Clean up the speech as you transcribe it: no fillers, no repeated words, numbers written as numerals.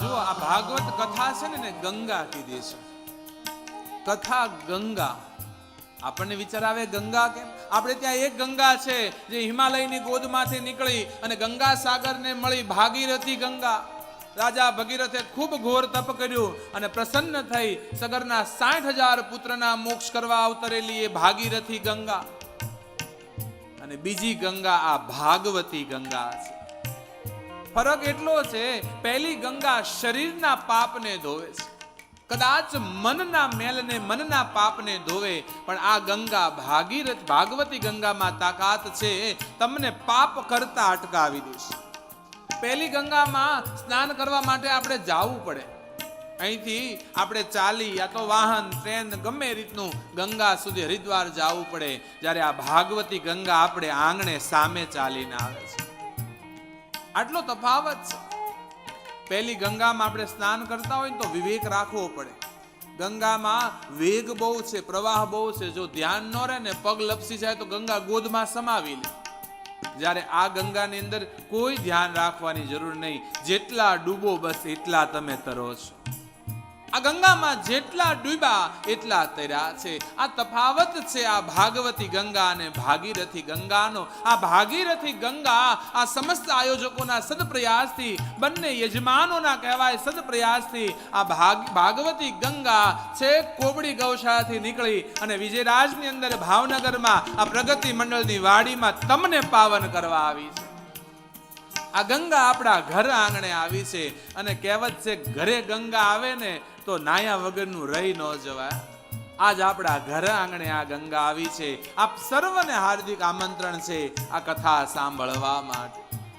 જો આ ભાગવત કથા છે ને ગંગા કીધી છે. કથા ગંગા. આપણને વિચાર આવે ગંગા કેમ? આપણે ત્યાં એક ગંગા છે જે હિમાલયની ગોદમાંથી નીકળી અને ગંગા સાગરને મળી, ભાગીરથી ગંગા. રાજા ભગીરથે ખૂબ ઘોર તપ કર્યું અને પ્રસન્ન થઈ સગરના 60,000 પુત્રના મોક્ષ કરવા અવતરેલી એ ભાગીરથી ગંગા. અને બીજી ગંગા આ ભાગવતી ગંગા છે. ફરક એટલો છે, પહેલી ગંગા શરીરના પાપને ધોવે છે, કદાચ મનના મેલને, મનના પાપને ધોવે. પણ આ ગંગા ભાગવતી ગંગામાં તાકાત છે, તમને પાપ કરતા અટકાવી દેશે. પહેલી ગંગામાં સ્નાન કરવા માટે આપણે જવું પડે. અહીંથી આપણે ચાલી યા તો વાહન, ટ્રેન, ગમે રીતનું ગંગા સુધી હરિદ્વાર જવું પડે. જ્યારે આ ભાગવતી ગંગા આપણે આંગણે સામે ચાલીને આવે છે. આટલો તફાવત છે. પહેલી ગંગામાં આપણે સ્નાન કરતા હોય તો વિવેક રાખવો પડે. ગંગામાં વેગ બહુ છે, પ્રવાહ બહુ છે. જો ધ્યાન ન રહે ને, પગ લપસી જાય તો ગંગા ગોદમાં સમાવી લે. જ્યારે આ ગંગાની અંદર કોઈ ધ્યાન રાખવાની જરૂર નહીં. જેટલા ડૂબો બસ એટલા તમે તરો છો. આ ગંગામાં જેટલા ડૂબ્યા એટલા તર્યા છે. આ તફાવત છે આ ભાગવતી ગંગા અને ભાગીરથી ગંગાનો. આ ભાગીરથી ગંગા આ સમસ્ત આયોજકોના સદપ્રયાસથી, બંને યજમાનોના કહેવાય સદપ્રયાસથી આ ભાગવતી ગંગા છે કોબડી ગૌશાળાથી નીકળી અને વિજયરાજની અંદર ભાવનગરમાં આ પ્રગતિ મંડળની વાડીમાં તમને પાવન કરવા આવી છે. આ ગંગા આપણા ઘર આંગણે આવી છે. અને કહેવત છે, ઘરે ગંગા આવે ને તો નાયા વગરનું રહી ન જવાય. આજ આપણા ઘર આંગણે આ ગંગા આવી છે. આપ સર્વને હાર્દિક આમંત્રણ છે આ કથા સાંભળવા માટે.